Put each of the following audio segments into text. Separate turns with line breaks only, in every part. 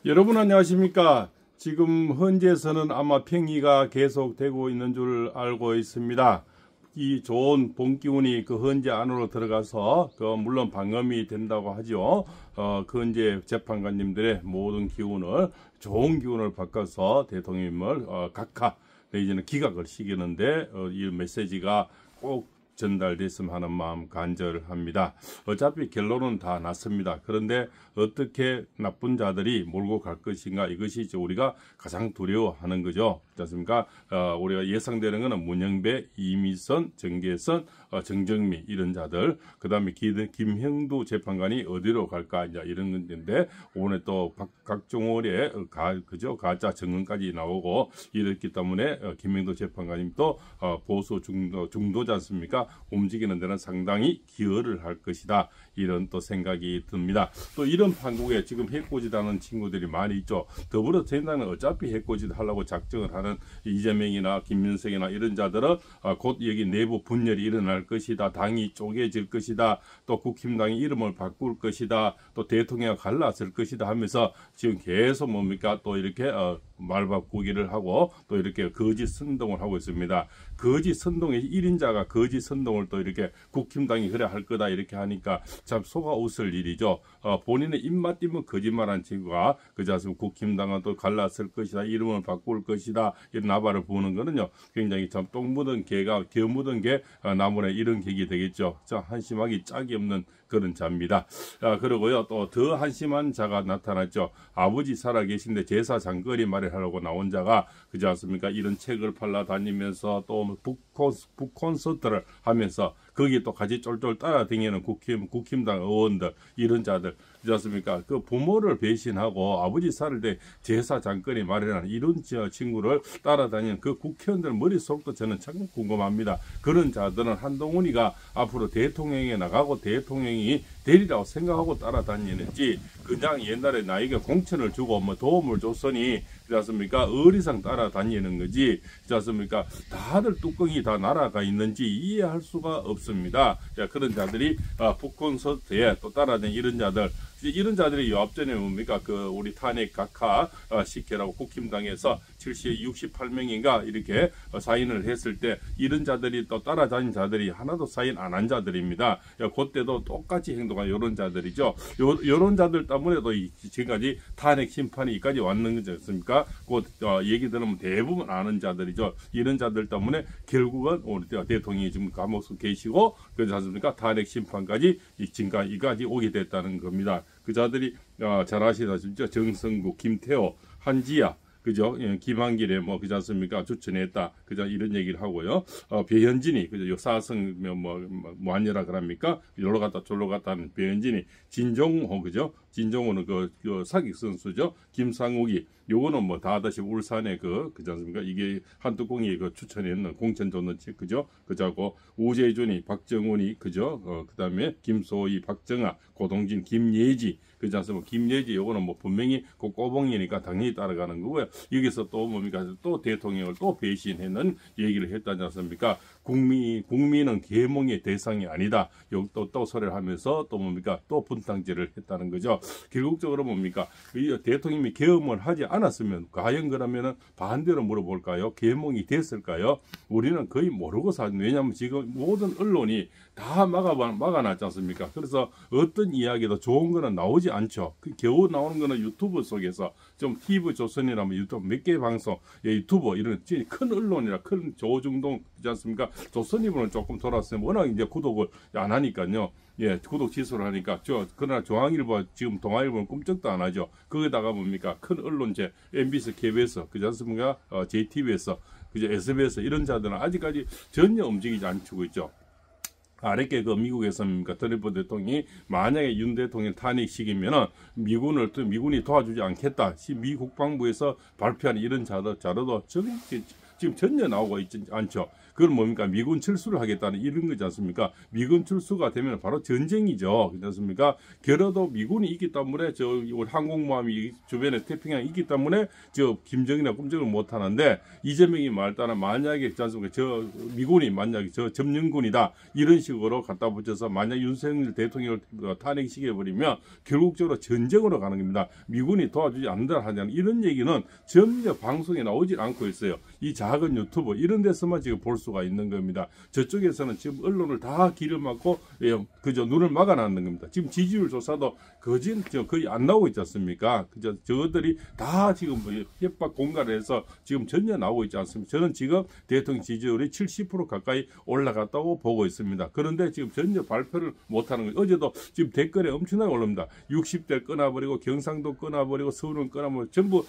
여러분 안녕하십니까? 지금 현재에서는 아마 평의가 계속되고 있는 줄 알고 있습니다. 이 좋은 봄 기운이 그 헌재 안으로 들어가서 물론 방음이 된다고 하죠. 그 헌재 재판관님들의 모든 기운을 좋은 기운을 바꿔서 대통령님을 각하 내지는 기각을 시키는데 이 메시지가 꼭 전달됐으면 하는 마음 간절합니다. 어차피 결론은 다 났습니다. 그런데 어떻게 나쁜 자들이 몰고 갈 것인가, 이것이 우리가 가장 두려워하는 거죠. 그렇지 않습니까? 우리가 예상되는 것은 문영배, 이미선, 정계선, 정정미 이런 자들, 그 다음에 김형두 재판관이 어디로 갈까, 이제 이런 건데, 오늘 또 각종월에 가짜 증언까지 나오고 이랬기 때문에 김형두 재판관님도 보수 중도지 않습니까? 움직이는 데는 상당히 기여를 할 것이다. 이런 또 생각이 듭니다. 또 이런 판국에 지금 해코지하는 친구들이 많이 있죠. 더불어민주당은 어차피 해코지도 하려고 작정을 하는 이재명이나 김민석이나 이런 자들은 곧 여기 내부 분열이 일어날 것이다. 당이 쪼개질 것이다. 또 국힘당이 이름을 바꿀 것이다. 또 대통령이 갈라설 것이다 하면서 지금 계속 뭡니까 또 이렇게 말 바꾸기를 하고 또 이렇게 거짓 선동을 하고 있습니다. 거짓 선동의 1인자가 거짓 선동을 또 이렇게 국힘당이 그래 할 거다 이렇게 하니까 참 속아 웃을 일이죠. 본인의 입맛 띄면 거짓말한 친구가 그자서 국힘당은 또 갈라설 것이다. 이름을 바꿀 것이다. 이런 나발을 부는 거는요. 굉장히 참 똥 묻은 개가 겨 묻은 게 나무에 이런 객이 되겠죠. 자, 한심하기 짝이 없는 그런 자입니다. 그러고요. 또 더 한심한 자가 나타났죠. 아버지 살아계신데 제사 장거리 마련하려고 나온 자가 그지 않습니까? 이런 책을 팔러 다니면서 또 북콘서트를 하면서 거기에 또 같이 쫄쫄 따라다니는 국힘당 의원들 이런 자들 그지 않습니까? 그 부모를 배신하고 아버지 살을 때 제사 장거리 마련하는 이런 친구를 따라다니는 그 국회의원들 머릿속도 저는 참 궁금합니다. 그런 자들은 한동훈이가 앞으로 대통령에 나가고 대통령이 되리라고 생각하고 따라다니는지 그냥 옛날에 나에게 공천을 주고 뭐 도움을 줬으니 그렇지 않습니까? 의리상 따라다니는 거지 그렇지 않습니까? 다들 뚜껑이 다 날아가 있는지 이해할 수가 없습니다. 자, 그런 자들이 북콘서트에 또 따라다니는 이런 자들 이런 자들이 요 앞전에 뭡니까 그 우리 탄핵 각하 시켜라고 국힘당에서 68명인가 이렇게 사인을 했을 때 이런 자들이 또 따라다닌 자들이 하나도 사인 안 한 자들입니다. 그때도 똑같이 행동한 이런 자들이죠. 이런 자들 때문에도 지금까지 탄핵 심판이 여기까지 왔는 거지 않습니까? 그 얘기 들으면 대부분 아는 자들이죠. 이런 자들 때문에 결국은 우리 대통령이 지금 감옥에 계시고 그렇지 않습니까? 탄핵 심판까지 지금까지 오게 됐다는 겁니다. 그 자들이 잘 아시다시피 정성국, 김태호, 한지아 그죠? 김한길에 뭐 그지 않습니까? 추천했다. 그죠? 이런 얘기를 하고요. 배현진이 그죠? 요 사성 뭐 아니라 그럽니까? 여기로 갔다 저기로 갔다 하는 배현진이 진종호 그죠? 진종호는 그 사기 선수죠. 김상욱이 요거는 뭐 다 아다시피 울산에 그지 않습니까? 이게 한뚜껑이 추천했는 공천 줬는 그죠? 그자고 우재준이 박정훈이 그죠? 그다음에 김소희, 박정아, 고동진, 김예지 그지 않습니까? 김예지 요거는 뭐 분명히 그 꼬봉이니까 당연히 따라가는 거고요. 여기서 또 뭡니까? 또 대통령을 또 배신했는 얘기를 했다지 않습니까? 국민은 계몽의 대상이 아니다. 여기 또 소리를 하면서 또 뭡니까? 또 분탕질을 했다는 거죠. 결국적으로 뭡니까? 대통령이 계엄을 하지 않았으면 과연 그러면은 반대로 물어볼까요? 계몽이 됐을까요? 우리는 거의 모르고 사는 왜냐하면 지금 모든 언론이 다 막아놨지 않습니까? 그래서 어떤 이야기도 좋은 거는 나오지 않죠. 겨우 나오는 거는 유튜브 속에서 좀 TV 조선이라면 유튜브 몇 개 방송, 유튜브 이런 큰 언론이라 큰 조중동 있지 않습니까? 조선일보는 조금 돌았으면 워낙 이제 구독을 안 하니까요. 예, 구독 취소를 하니까 그러나 중앙일보 지금 동아일보는 꿈쩍도 안 하죠. 거기다가 뭡니까? 큰 언론제 MBC, KBS 그지 않습니까? JTBS, 그죠? SBS 이런 자들은 아직까지 전혀 움직이지 않고 있죠. 아랫게 미국에서 트럼프 대통령이 만약에 윤 대통령 탄핵시키면은 미군이 도와주지 않겠다. 미 국방부에서 발표한 이런 자료도 지금 전혀 나오고 있지 않죠. 그건 뭡니까? 미군 철수를 하겠다는 이런 거지 않습니까? 미군 철수가 되면 바로 전쟁이죠. 그렇지 않습니까? 결여도 미군이 있기 때문에 저 우리 항공모함이 주변에 태평양에 있기 때문에 저 김정이나 꿈쩍을 못 하는데 이재명이 말 따라 만약에 그렇지 않습니까? 저 미군이 만약에 저 점령군이다 이런 식으로 갖다 붙여서 만약 윤석열 대통령을 탄핵시켜 버리면 결국적으로 전쟁으로 가는 겁니다. 미군이 도와주지 않는다 하냐는 이런 얘기는 전혀 방송에 나오질 않고 있어요. 이 작은 유튜브 이런 데서만 지금 볼 수가 있는 겁니다. 저쪽에서는 지금 언론을 다 길을 막고 그저 눈을 막아놨는 겁니다. 지금 지지율 조사도 거의 안 나오고 있지 않습니까? 그저 저들이 다 지금 협박 공갈을 해서 지금 전혀 나오고 있지 않습니다. 저는 지금 대통령 지지율이 70% 가까이 올라갔다고 보고 있습니다. 그런데 지금 전혀 발표를 못하는 거예요. 어제도 지금 댓글에 엄청나게 올라옵니다. 60대 끊어버리고 경상도 끊어버리고 서울은 끊어버리고 전부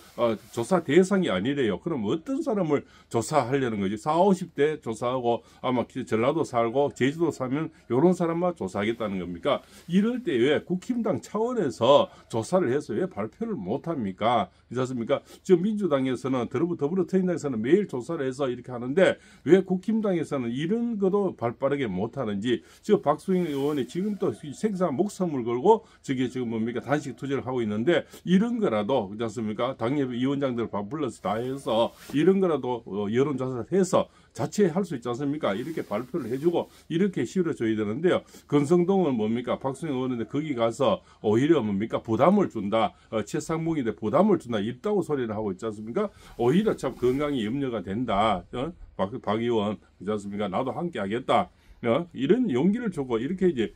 조사 대상이 아니래요. 그럼 어떤 사람을 조사하려는 거지? 40, 50대 조사하고 아마 전라도 살고 제주도 살면 이런 사람만 조사하겠다는 겁니까? 이럴 때 왜 국힘당 차원에서 조사를 해서 왜 발표를 못합니까? 그렇습니까? 지금 민주당에서는 더불어민주당에서는 매일 조사를 해서 이렇게 하는데 왜 국힘당에서는 이런 것도 발빠르게 못하는지 지금 박수영 의원이 지금 또 생산 목숨을 걸고 저게 지금 뭡니까 단식 투쟁을 하고 있는데 이런 거라도 그렇지 않습니까? 당협위원장들 불러서 다 해서 이런 거라도 여론조사를 해서 자체할 수 있지 않습니까? 이렇게 발표를 해주고 이렇게 실어줘야 되는데요. 건성동은 뭡니까? 박수영 의원인데 거기 가서 오히려 뭡니까? 부담을 준다. 최상봉인데 부담을 준다. 있다고 소리를 하고 있지 않습니까? 오히려 참 건강이 염려가 된다. 박 의원 그렇지 않습니까? 나도 함께 하겠다. 이런 용기를 주고 이렇게 이제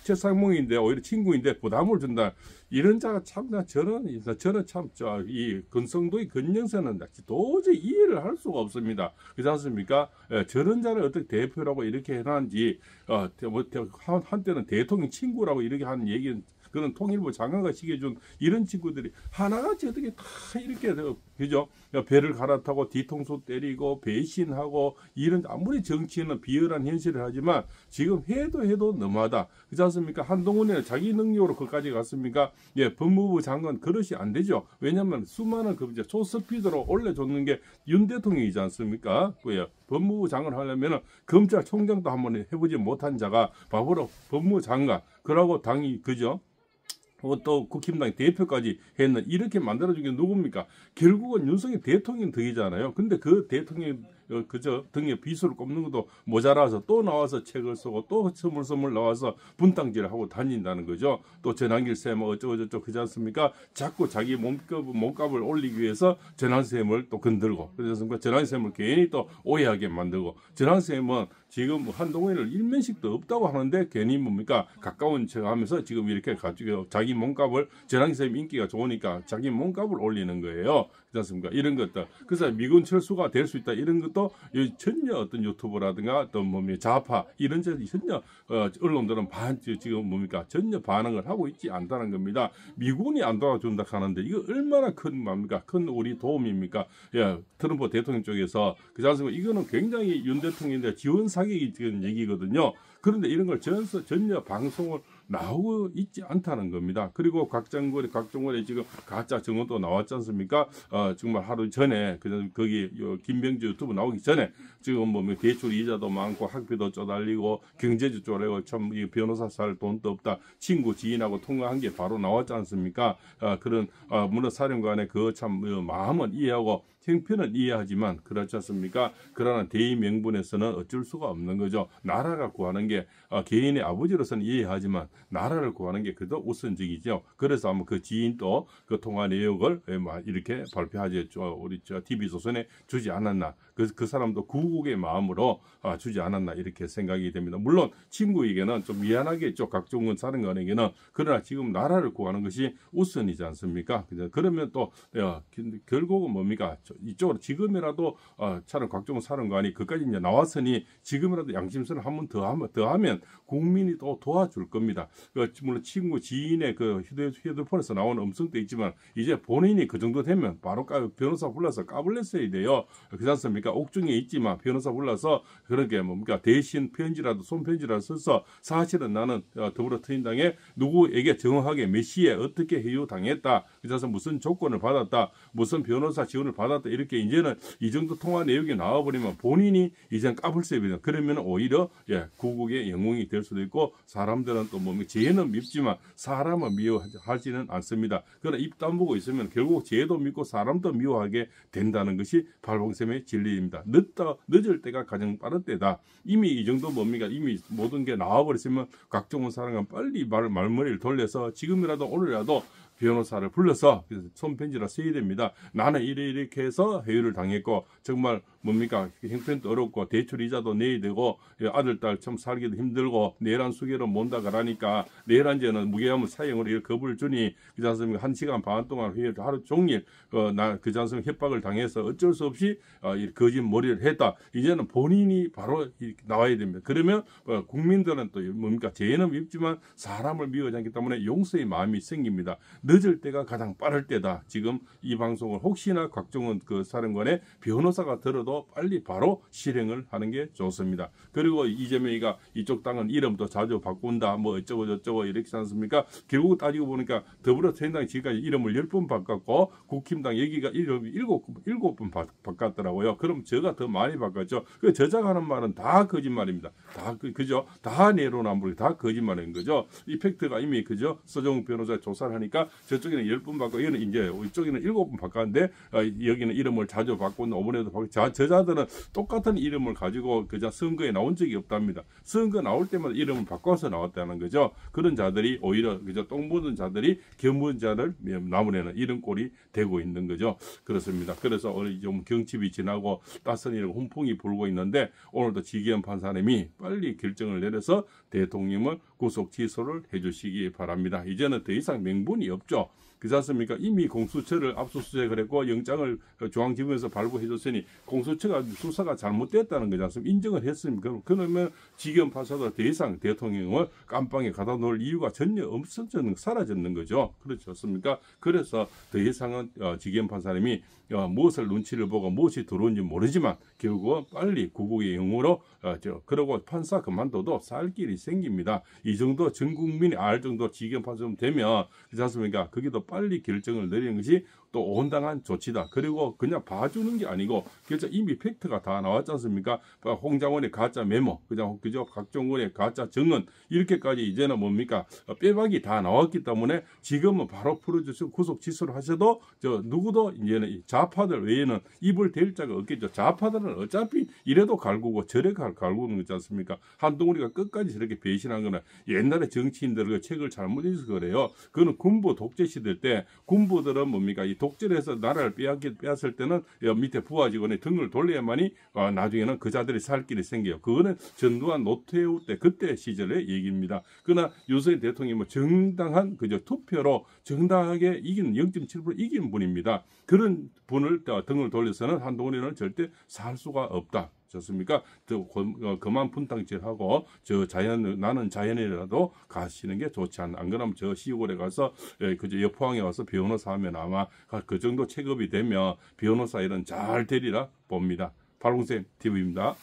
최상봉인데 오히려 친구인데 부담을 준다. 이런 자가 참 저는 참 이 건성도의 건영사는 도저히 이해를 할 수가 없습니다. 그렇지 않습니까? 저런 자를 어떻게 대표라고 이렇게 해놨는지 한때는 대통령 친구라고 이렇게 하는 얘기는 그런 통일부 장관가 시켜준 이런 친구들이 하나같이 어떻게 다 이렇게 그죠? 배를 갈아타고 뒤통수 때리고 배신하고 이런 아무리 정치인은 비열한 현실을 하지만 지금 해도 너무하다. 그렇지 않습니까? 한동훈이 자기 능력으로 거기까지 갔습니까? 예, 법무부 장관 그릇이 안 되죠. 왜냐하면 수많은 그 초스피드로 올려줬는 게 윤 대통령이지 않습니까? 법무부 장관 하려면 검찰총장도 한번 해보지 못한 자가 바로 법무부 장관 그러고 당이 그죠? 또 국힘당 대표까지 했는 이렇게 만들어준 게 누굽니까? 결국은 윤석열 대통령 덕이잖아요. 근데 그 대통령 그저 등에 비수를 꼽는 것도 모자라서 또 나와서 책을 쓰고 또 스물스물 나와서 분탕질을 하고 다닌다는 거죠. 또 전환길 쌤 어쩌고저쩌고 그지 않습니까? 자꾸 자기 몸값을 올리기 위해서 전환쌤을 또 건들고 그래서 전환쌤을 괜히 또 오해하게 만들고 전환쌤은 지금 한동훈을 일면식도 없다고 하는데 괜히 뭡니까 가까운 척하면서 지금 이렇게 가지고 자기 몸값을 전환쌤 인기가 좋으니까 자기 몸값을 올리는 거예요. 그렇지 않습니까? 이런 것들. 그래서 미군 철수가 될 수 있다. 이런 것도 전혀 어떤 유튜브라든가 어떤 좌파 이런 전혀 언론들은 지금 뭡니까 전혀 반응을 하고 있지 않다는 겁니다. 미군이 안 도와준다 하는데 이거 얼마나 큰 뭡니까 큰 우리 도움입니까? 예, 트럼프 대통령 쪽에서 그렇지 않습니까? 이거는 굉장히 윤 대통령인데 지원 사격이 지금 얘기거든요. 그런데 이런 걸 전혀 방송을 나오고 있지 않다는 겁니다. 그리고 각종거래 지금 가짜 증언도 나왔지 않습니까? 정말 하루 전에 거기 김병주 유튜브 나오기 전에 지금 대출 이자도 많고 학비도 쪼달리고 경제주 쪼달리고 참 변호사 살 돈도 없다. 친구 지인하고 통화한 게 바로 나왔지 않습니까? 그런 물론 사령관의 그 참 마음은 이해하고 형편은 이해하지만 그렇지 않습니까? 그러나 대의 명분에서는 어쩔 수가 없는 거죠. 나라가 구하는 게 개인의 아버지로서는 이해하지만 나라를 구하는 게 그래도 우선적이죠. 그래서 아마 그 지인도 그 통화 내역을 이렇게 발표하지 우리 TV조선에 주지 않았나. 그 사람도 구국의 마음으로 주지 않았나 이렇게 생각이 됩니다. 물론 친구에게는 좀 미안하겠죠. 각종은 사령관에게는. 그러나 지금 나라를 구하는 것이 우선이지 않습니까? 그러면 또 결국은 뭡니까? 이쪽으로 지금이라도 차라리 각종 사령관이 그까지 이제 나왔으니 지금이라도 양심선을 한 번 더 하면 국민이 또 도와줄 겁니다. 있습니다. 물론 친구 지인의 휴대폰에서 나오는 음성도 있지만 이제 본인이 그 정도 되면 바로 변호사 불러서 까불랬어야 돼요. 그렇지 않습니까? 옥중에 있지만 변호사 불러서 그렇게 뭡니까 대신 편지라도 손편지라도 써서 사실은 나는 더불어민주당에 누구에게 정확하게 몇 시에 어떻게 해유당했다. 그래서 무슨 조건을 받았다. 무슨 변호사 지원을 받았다. 이렇게 이제는 이 정도 통화 내용이 나와버리면 본인이 이제 까불어야 돼요. 그러면 오히려 구국의 영웅이 될 수도 있고 사람들은 또 뭡니까 죄는 밉지만 사람은 미워하지는 않습니다. 그러나 입 다물고 있으면 결국 죄도 믿고 사람도 미워하게 된다는 것이 발봉쌤의 진리입니다. 늦을 때가 가장 빠른 때다. 이미 이 정도 뭡니까? 이미 모든 게 나와버렸으면 각종원 사람은 빨리 말머리를 돌려서 지금이라도 오늘이라도 변호사를 불러서 손편지라 써야 됩니다. 나는 이렇게 해서 해유를 당했고 정말 뭡니까 형편도 어렵고 대출 이자도 내야 되고 아들 딸 참 살기도 힘들고 내란 수계로 못다 가라니까 내란죄는 무기한물 사형으로 이렇게 겁을 주니 그지 않습니까? 1시간 반 동안 회의를 하루 종일 그지 않습니까? 협박을 당해서 어쩔 수 없이 거짓 머리를 했다. 이제는 본인이 바로 나와야 됩니다. 그러면 국민들은 또 뭡니까 죄는 밉지만 사람을 미워하지 않기 때문에 용서의 마음이 생깁니다. 늦을 때가 가장 빠를 때다. 지금 이 방송을 혹시나 곽종원 사령관의 변호사가 들어도 빨리 바로 실행을 하는 게 좋습니다. 그리고 이재명이가 이쪽 당은 이름도 자주 바꾼다. 뭐 어쩌고 저쩌고 이렇게 하지 않습니까? 결국 따지고 보니까 더불어민주당 지금까지 이름을 10번 바꿨고 국힘당 여기가 이름을 7번 바꿨더라고요. 그럼 제가 더 많이 바꿨죠. 그 저자가 하는 말은 다 거짓말입니다. 다 그죠? 다 내로남불 다 거짓말인 거죠. 이 팩트가 이미 그죠? 서정욱 변호사 조사를 하니까 저쪽에는 10번 바꿔 이거는 이제 이쪽에는 7번 바꿨는데 여기는 이름을 자주 바꾸는 5번에도 바꾸고 저자들은 똑같은 이름을 가지고 그저 선거에 나온 적이 없답니다. 선거 나올 때마다 이름을 바꿔서 나왔다는 거죠. 그런 자들이 오히려 그저 똥 묻은 자들이 겸 묻은 자를 나무래는 이런 꼴이 되고 있는 거죠. 그렇습니다. 그래서 오늘 좀 경칩이 지나고 따스니랑 훈풍이 불고 있는데 오늘도 지기현 판사님이 빨리 결정을 내려서 대통령을 구속 취소를 해주시기 바랍니다. 이제는 더 이상 명분이 없죠. 그렇지 않습니까? 이미 공수처를 압수수색을 했고 영장을 중앙지검에서 발부해줬으니 공수처가 수사가 잘못됐다는 거지 않습니까? 인정을 했습니까? 그러면 지기현 판사도 더 이상 대통령을 깜빵에 가다 놓을 이유가 전혀 없어졌는 사라졌는 거죠. 그렇지 않습니까? 그래서 더 이상은 지기현 판사님이 무엇을 눈치를 보고 무엇이 들어온지 모르지만 결국은 빨리 구국의 영으로 그러고 판사 그만둬도 살 길이 생깁니다. 이 정도 전 국민이 알 정도 지기현 판사면 되면 그렇지 않습니까? 거기도 빨리 결정을 내리는 것이 또 온당한 조치다. 그리고 그냥 봐주는 게 아니고 그래서 이미 팩트가 다 나왔지 않습니까? 홍장원의 가짜 메모, 그죠? 각종원의 가짜 증언 이렇게까지 이제는 뭡니까? 빼박이 다 나왔기 때문에 지금은 바로 풀어주시고 구속 취소를 하셔도 누구도 이제는 좌파들 외에는 입을 댈 자가 없겠죠. 좌파들은 어차피 이래도 갈구고 저래 갈구는 거지 않습니까? 한동훈이가 끝까지 저렇게 배신한 거는 옛날에 정치인들 그 책을 잘못 읽어서 그래요. 그거는 군부 독재 시대 때 군부들은 뭡니까? 이 독재를 해서 나라를 빼앗을 때는 밑에 부하 직원의 등을 돌려야만이 나중에는 그 자들이 살 길이 생겨요. 그거는 전두환 노태우 때 그때 시절의 얘기입니다. 그러나 윤석열 대통령은 정당한 그저 투표로 정당하게 이긴 0.7% 이긴 분입니다. 그런 분을 등을 돌려서는 한동훈이는 절대 살 수가 없다. 좋습니까? 그만 분탕질하고 나는 자연이라도 가시는 게 좋지 않나. 안 그러면 저 시골에 가서 그저 여포항에 와서 변호사 하면 아마 그 정도 체급이 되면 변호사 일은 잘 되리라 봅니다. 발봉쌤 TV입니다.